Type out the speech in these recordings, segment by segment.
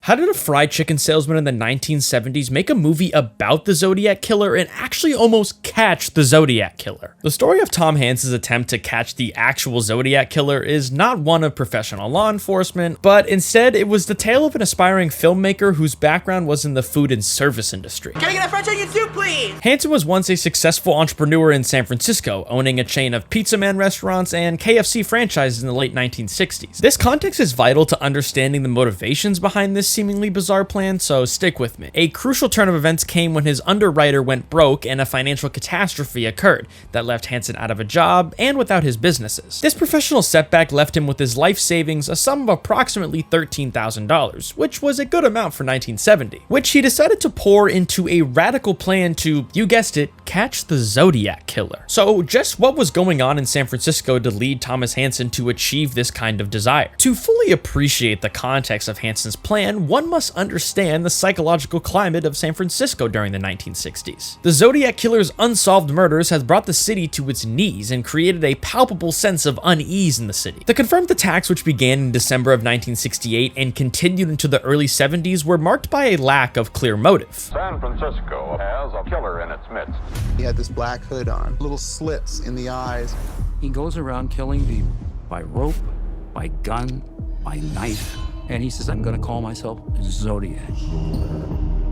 How did a fried chicken salesman in the 1970s make a movie about the Zodiac Killer and actually almost catch the Zodiac Killer? The story of Tom Hanks's attempt to catch the actual Zodiac Killer is not one of professional law enforcement, but instead it was the tale of an aspiring filmmaker whose background was in the food and service industry. Can I get a French onion soup, please? Hansen was once a successful entrepreneur in San Francisco, owning a chain of Pizza Man restaurants and KFC franchises in the late 1960s. This context is vital to understanding the motivations behind this seemingly bizarre plan, so stick with me. A crucial turn of events came when his underwriter went broke and a financial catastrophe occurred that left Hansen out of a job and without his businesses. This professional setback left him with his life savings, a sum of approximately $13,000, which was a good amount for 1970, which he decided to pour into a radical plan to, you guessed it, catch the Zodiac Killer. So just what was going on in San Francisco to lead Thomas Hansen to achieve this kind of desire? To fully appreciate the context of Hansen's plan, one must understand the psychological climate of San Francisco during the 1960s. The Zodiac Killer's unsolved murders has brought the city to its knees and created a palpable sense of unease in the city. The confirmed attacks, which began in December of 1968 and continued into the early 70s, were marked by a lack of clear motive. San Francisco has a killer in its midst. He had this black hood on, little slits in the eyes. He goes around killing people by rope, by gun, by knife, and he says, I'm gonna call myself Zodiac.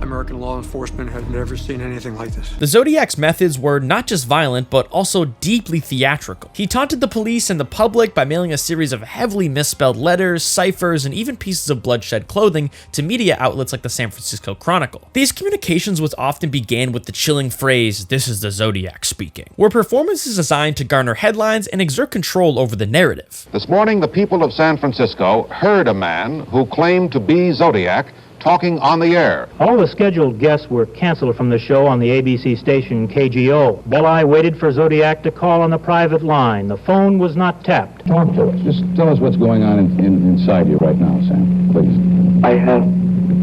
American law enforcement had never seen anything like this. The Zodiac's methods were not just violent, but also deeply theatrical. He taunted the police and the public by mailing a series of heavily misspelled letters, ciphers, and even pieces of bloodshed clothing to media outlets like the San Francisco Chronicle. These communications, which often began with the chilling phrase, "This is the Zodiac speaking," were performances designed to garner headlines and exert control over the narrative. This morning, the people of San Francisco heard a man who claimed to be Zodiac talking on the air. All the scheduled guests were canceled from the show on the ABC station KGO. Belli waited for Zodiac to call on the private line. The phone was not tapped. Talk to us. Just tell us what's going on inside you right now, Sam, please. I have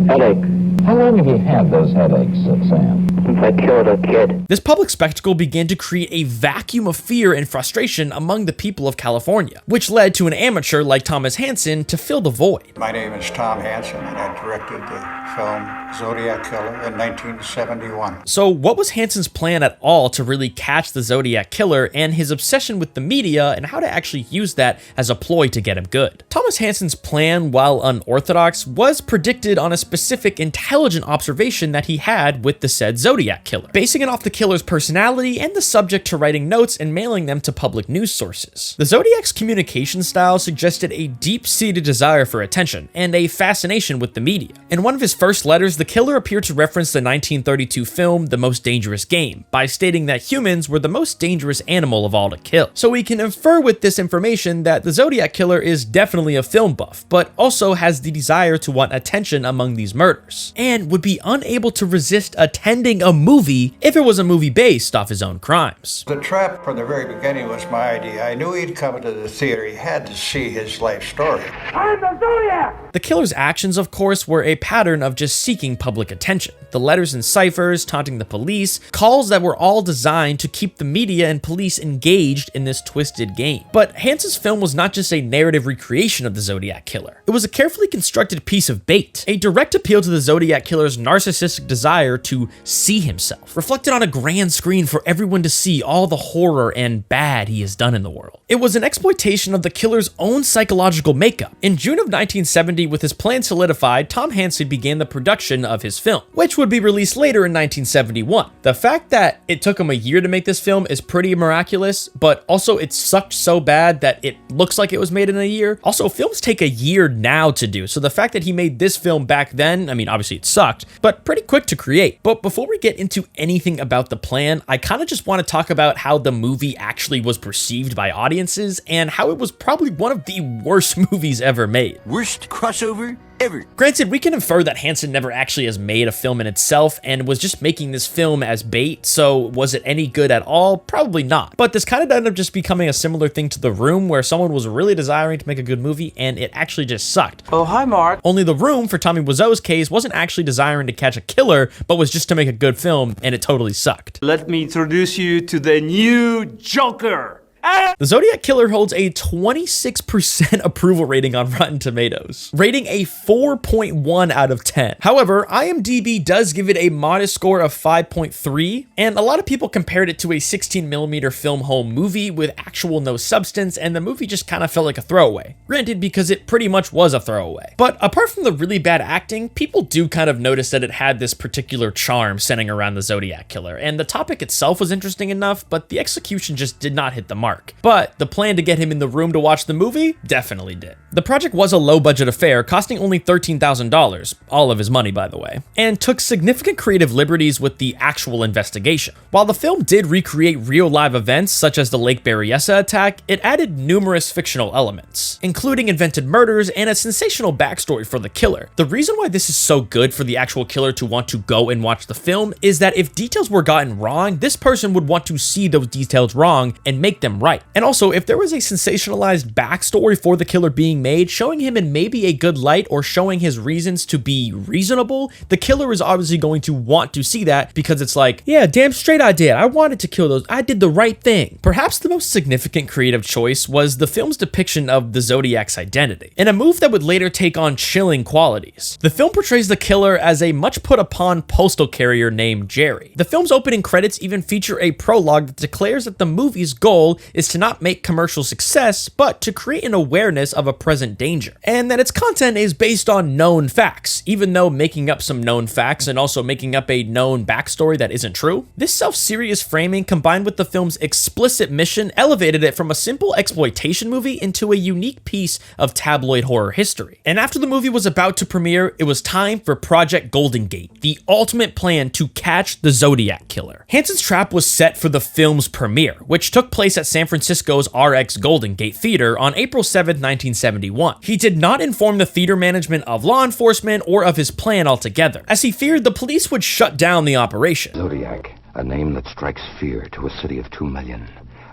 headache. How long have you had those headaches, Sam? Since I killed a kid. This public spectacle began to create a vacuum of fear and frustration among the people of California, which led to an amateur like Thomas Hansen to fill the void. My name is Tom Hansen, and I directed the film Zodiac Killer in 1971. So what was Hansen's plan at all to really catch the Zodiac Killer, and his obsession with the media and how to actually use that as a ploy to get him good? Thomas Hansen's plan, while unorthodox, was predicted on a specific intelligent observation that he had with the said Zodiac Killer, basing it off the killer's personality and the subject to writing notes and mailing them to public news sources. The Zodiac's communication style suggested a deep-seated desire for attention and a fascination with the media. In one of his first letters, the killer appeared to reference the 1932 film The Most Dangerous Game by stating that humans were the most dangerous animal of all to kill. So we can infer with this information that the Zodiac Killer is definitely a film buff, but also has the desire to want attention among these murders, and would be unable to resist attending a movie if it was a movie based off his own crimes. The trap from the very beginning was my idea. I knew he'd come to the theater. He had to see his life story. I'm the Zodiac! The killer's actions, of course, were a pattern of just seeking public attention. The letters and ciphers, taunting the police, calls that were all designed to keep the media and police engaged in this twisted game. But Hansen's film was not just a narrative recreation of the Zodiac Killer. It was a carefully constructed piece of bait, a direct appeal to the Zodiac Killer's narcissistic desire to see himself, reflected on a grand screen for everyone to see all the horror and bad he has done in the world. It was an exploitation of the killer's own psychological makeup. In June of 1970, with his plan solidified, Tom Hansen began the production of his film, which would be released later in 1971. The fact that it took him a year to make this film is pretty miraculous, but also it sucked so bad that it looks like it was made in a year. Also, films take a year now to do, so the fact that he made this film back then, I mean, obviously it sucked, but pretty quick to create. But before we get into anything about the plan, I kind of just want to talk about how the movie actually was perceived by audiences and how it was probably one of the worst movies ever made. Worst crossover ever. Granted, we can infer that Hansen never actually has made a film in itself and was just making this film as bait, so was it any good at all? Probably not. But this kind of ended up just becoming a similar thing to The Room, where someone was really desiring to make a good movie and it actually just sucked. Oh, hi, Mark. Only The Room, for Tommy Wiseau's case, wasn't actually desiring to catch a killer, but was just to make a good film, and it totally sucked. Let me introduce you to the new Joker. The Zodiac Killer holds a 26% approval rating on Rotten Tomatoes, rating a 4.1 out of 10. However, IMDb does give it a modest score of 5.3, and a lot of people compared it to a 16mm film home movie with actual no substance, and the movie just kind of felt like a throwaway. Granted, because it pretty much was a throwaway. But apart from the really bad acting, people do kind of notice that it had this particular charm centering around the Zodiac Killer, and the topic itself was interesting enough, but the execution just did not hit the mark. But the plan to get him in the room to watch the movie definitely did. The project was a low-budget affair, costing only $13,000, all of his money by the way, and took significant creative liberties with the actual investigation. While the film did recreate real live events such as the Lake Berryessa attack, it added numerous fictional elements, including invented murders and a sensational backstory for the killer. The reason why this is so good for the actual killer to want to go and watch the film is that if details were gotten wrong, this person would want to see those details wrong and make them right. And also, if there was a sensationalized backstory for the killer being made, showing him in maybe a good light or showing his reasons to be reasonable, the killer is obviously going to want to see that because it's like, yeah, damn straight I did. I wanted to kill those. I did the right thing. Perhaps the most significant creative choice was the film's depiction of the Zodiac's identity, in a move that would later take on chilling qualities. The film portrays the killer as a much put upon postal carrier named Jerry. The film's opening credits even feature a prologue that declares that the movie's goal is to not make commercial success, but to create an awareness of a present danger, and that its content is based on known facts, even though making up some known facts and also making up a known backstory that isn't true. This self-serious framing, combined with the film's explicit mission, elevated it from a simple exploitation movie into a unique piece of tabloid horror history. And after the movie was about to premiere, it was time for Project Golden Gate, the ultimate plan to catch the Zodiac Killer. Hansen's trap was set for the film's premiere, which took place at San Francisco's RX Golden Gate Theater on April 7, 1971. He did not inform the theater management of law enforcement or of his plan altogether, as he feared the police would shut down the operation. Zodiac, a name that strikes fear to a city of 2 million.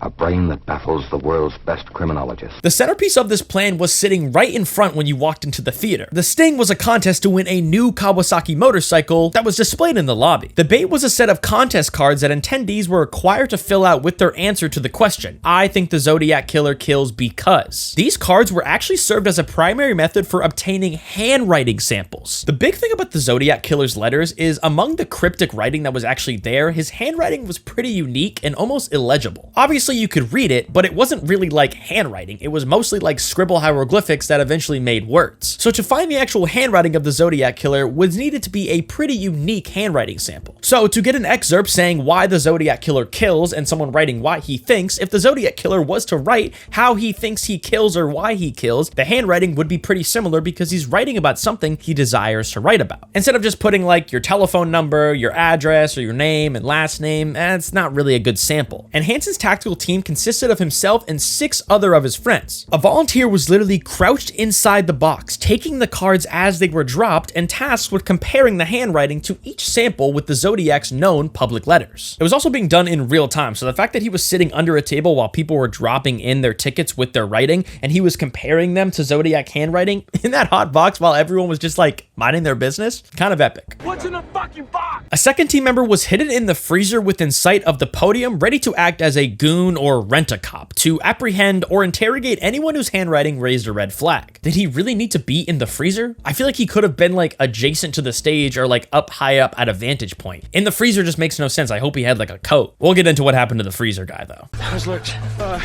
A brain that baffles the world's best criminologists. The centerpiece of this plan was sitting right in front when you walked into the theater. The sting was a contest to win a new Kawasaki motorcycle that was displayed in the lobby. The bait was a set of contest cards that attendees were required to fill out with their answer to the question, I think the Zodiac Killer kills because. These cards were actually served as a primary method for obtaining handwriting samples. The big thing about the Zodiac Killer's letters is among the cryptic writing that was actually there, his handwriting was pretty unique and almost illegible. Obviously, you could read it, but it wasn't really like handwriting. It was mostly like scribble hieroglyphics that eventually made words. So to find the actual handwriting of the Zodiac Killer was needed to be a pretty unique handwriting sample. So to get an excerpt saying why the Zodiac Killer kills and someone writing why he thinks, if the Zodiac Killer was to write how he thinks he kills or why he kills, the handwriting would be pretty similar because he's writing about something he desires to write about. Instead of just putting like your telephone number, your address, or your name and last name, it's not really a good sample. And Hansen's tactical team consisted of himself and 6 other of his friends. A volunteer was literally crouched inside the box, taking the cards as they were dropped and tasked with comparing the handwriting to each sample with the Zodiac's known public letters. It was also being done in real time, so the fact that he was sitting under a table while people were dropping in their tickets with their writing and he was comparing them to Zodiac handwriting in that hot box while everyone was just like minding their business, kind of epic. What's in the fucking box? A second team member was hidden in the freezer within sight of the podium, ready to act as a goon or rent-a-cop to apprehend or interrogate anyone whose handwriting raised a red flag. Did he really need to be in the freezer? I feel like he could have been like adjacent to the stage or like up high up at a vantage point. In the freezer just makes no sense. I hope he had like a coat. We'll get into what happened to the freezer guy though. Where's Lurch?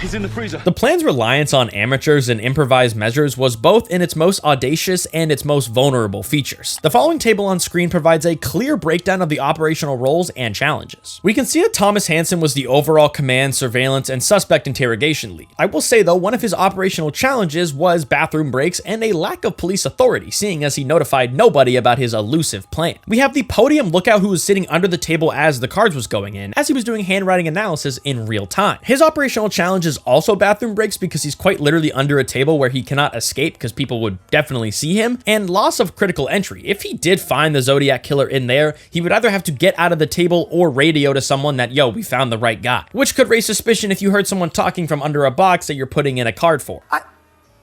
He's in the freezer. The plan's reliance on amateurs and improvised measures was both in its most audacious and its most vulnerable features. The following table on screen provides a clear breakdown of the operational roles and challenges. We can see that Thomas Hansen was the overall command, surveillance, and suspect interrogation lead. I will say though, one of his operational challenges was bathroom breaks and a lack of police authority, seeing as he notified nobody about his elusive plan. We have the podium lookout who was sitting under the table as the cards was going in, as he was doing handwriting analysis in real time. His operational challenge is also bathroom breaks because he's quite literally under a table where he cannot escape because people would definitely see him, and loss of critical entry. If he did find the Zodiac Killer in there, he would either have to get out of the table or radio to someone that, yo, we found the right guy, which could raise suspicion if you heard someone talking from under a box that you're putting in a card for.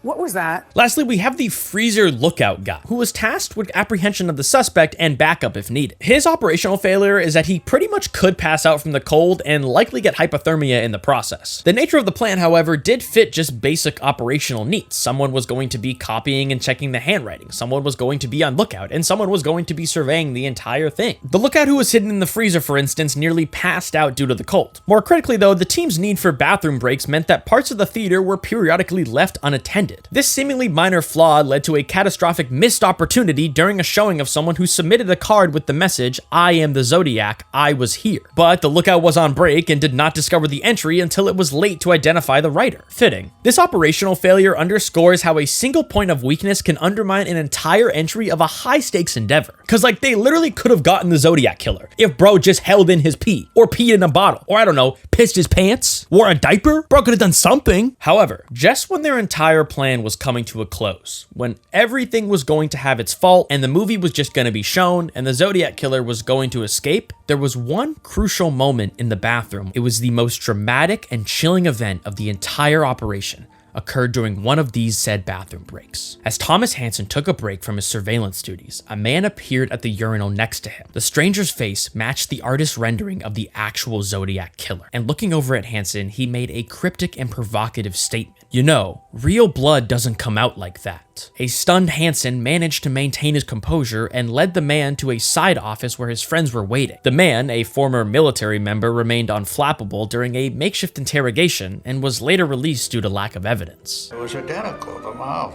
What was that? Lastly, we have the freezer lookout guy, who was tasked with apprehension of the suspect and backup if needed. His operational failure is that he pretty much could pass out from the cold and likely get hypothermia in the process. The nature of the plan, however, did fit just basic operational needs. Someone was going to be copying and checking the handwriting, someone was going to be on lookout, and someone was going to be surveying the entire thing. The lookout who was hidden in the freezer, for instance, nearly passed out due to the cold. More critically though, the team's need for bathroom breaks meant that parts of the theater were periodically left unattended. This seemingly minor flaw led to a catastrophic missed opportunity during a showing of someone who submitted a card with the message, "I am the Zodiac, I was here." But the lookout was on break and did not discover the entry until it was late to identify the writer. Fitting. This operational failure underscores how a single point of weakness can undermine an entire entry of a high-stakes endeavor. Cause like, they literally could have gotten the Zodiac killer if bro just held in his pee, or peed in a bottle, or I don't know, pissed his pants, wore a diaper. Bro could have done something. However, just when their entire plan was coming to a close, when everything was going to have its fault and the movie was just going to be shown and the Zodiac killer was going to escape, there was one crucial moment in the bathroom. It was the most dramatic and chilling event of the entire operation. Occurred during one of these said bathroom breaks. As Thomas Hansen took a break from his surveillance duties, a man appeared at the urinal next to him. The stranger's face matched the artist's rendering of the actual Zodiac killer, and looking over at Hansen, he made a cryptic and provocative statement. "You know, real blood doesn't come out like that." A stunned Hansen managed to maintain his composure and led the man to a side office where his friends were waiting. The man, a former military member, remained unflappable during a makeshift interrogation and was later released due to lack of evidence. It was identical, the mouth,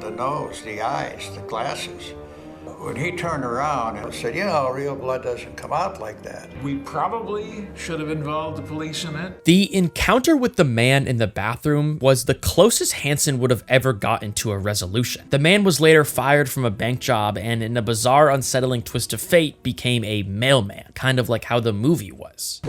the nose, the eyes, the glasses. When he turned around and said, "You know, real blood doesn't come out like that." We probably should have involved the police in it. The encounter with the man in the bathroom was the closest Hansen would have ever gotten to a resolution. The man was later fired from a bank job and in a bizarre, unsettling twist of fate became a mailman, kind of like how the movie was.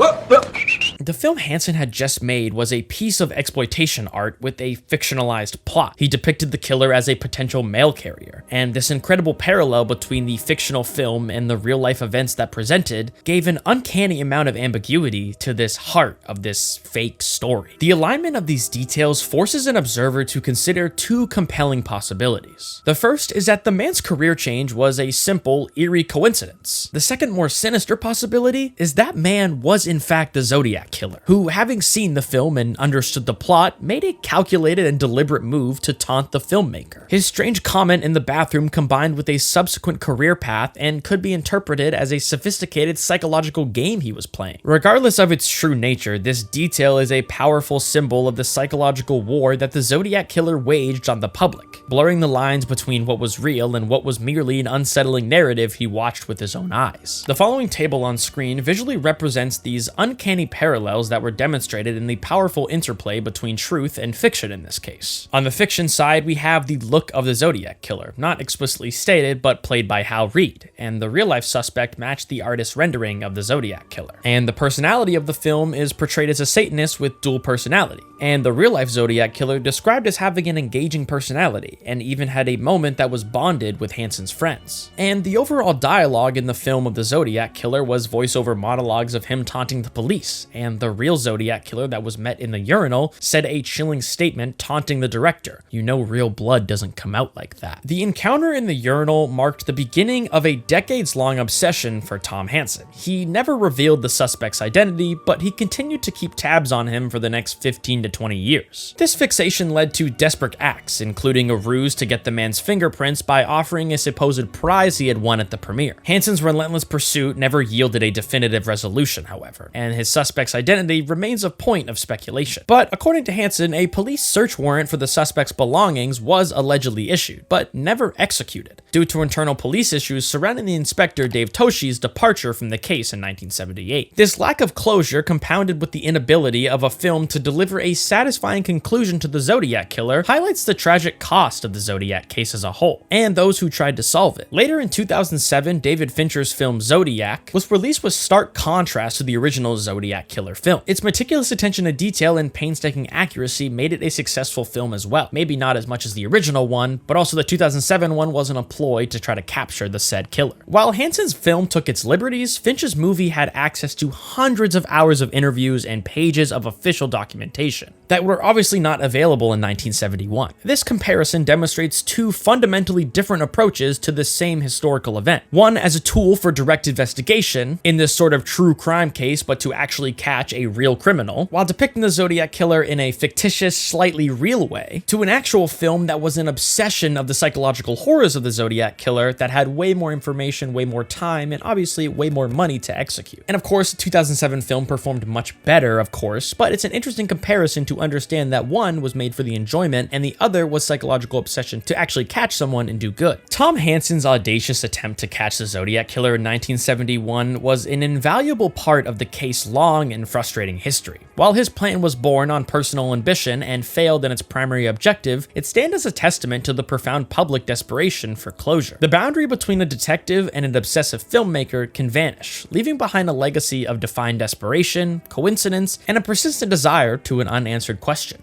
The film Hansen had just made was a piece of exploitation art with a fictionalized plot. He depicted the killer as a potential mail carrier, and this incredible parallel between the fictional film and the real-life events that presented gave an uncanny amount of ambiguity to this heart of this fake story. The alignment of these details forces an observer to consider two compelling possibilities. The first is that the man's career change was a simple, eerie coincidence. The second, more sinister possibility is that man was in fact the Zodiac killer, who, having seen the film and understood the plot, made a calculated and deliberate move to taunt the filmmaker. His strange comment in the bathroom combined with a subsequent career path and could be interpreted as a sophisticated psychological game he was playing. Regardless of its true nature, this detail is a powerful symbol of the psychological war that the Zodiac killer waged on the public, blurring the lines between what was real and what was merely an unsettling narrative he watched with his own eyes. The following table on screen visually represents these uncanny parallels that were demonstrated in the powerful interplay between truth and fiction in this case. On the fiction side, we have the look of the Zodiac killer, not explicitly stated, but played by Hal Reed, and the real-life suspect matched the artist's rendering of the Zodiac killer. And the personality of the film is portrayed as a Satanist with dual personality, and the real-life Zodiac killer described as having an engaging personality, and even had a moment that was bonded with Hansen's friends. And the overall dialogue in the film of the Zodiac killer was voiceover monologues of him taunting the police, and the real Zodiac killer that was met in the urinal said a chilling statement taunting the director, "You know, real blood doesn't come out like that." The encounter in the urinal marked the beginning of a decades-long obsession for Tom Hansen. He never revealed the suspect's identity, but he continued to keep tabs on him for the next 15 to 20 years. This fixation led to desperate acts, including a ruse to get the man's fingerprints by offering a supposed prize he had won at the premiere. Hansen's relentless pursuit never yielded a definitive resolution, however, and his suspect's identity remains a point of speculation. But according to Hansen, a police search warrant for the suspect's belongings was allegedly issued, but never executed, due to internal police issues surrounding the inspector Dave Toshi's departure from the case in 1978. This lack of closure, compounded with the inability of a film to deliver a satisfying conclusion to the Zodiac killer, highlights the tragic cost of the Zodiac case as a whole, and those who tried to solve it. Later in 2007, David Fincher's film Zodiac was released with stark contrast to the original Zodiac killer Killer film. Its meticulous attention to detail and painstaking accuracy made it a successful film as well. Maybe not as much as the original one, but also the 2007 one wasn't a ploy to try to capture the said killer. While Hanson's film took its liberties, Finch's movie had access to hundreds of hours of interviews and pages of official documentation that were obviously not available in 1971. This comparison demonstrates two fundamentally different approaches to the same historical event. One as a tool for direct investigation in this sort of true crime case, but to actually catch a real criminal, while depicting the Zodiac killer in a fictitious, slightly real way, to an actual film that was an obsession of the psychological horrors of the Zodiac killer that had way more information, way more time, and obviously way more money to execute. And of course, the 2007 film performed much better, of course, but it's an interesting comparison to understand that one was made for the enjoyment and the other was psychological obsession to actually catch someone and do good. Tom Hanson's audacious attempt to catch the Zodiac killer in 1971 was an invaluable part of the case's long and frustrating history. While his plan was born on personal ambition and failed in its primary objective, it stands as a testament to the profound public desperation for closure. The boundary between a detective and an obsessive filmmaker can vanish, leaving behind a legacy of defined desperation, coincidence, and a persistent desire to an unanswered question.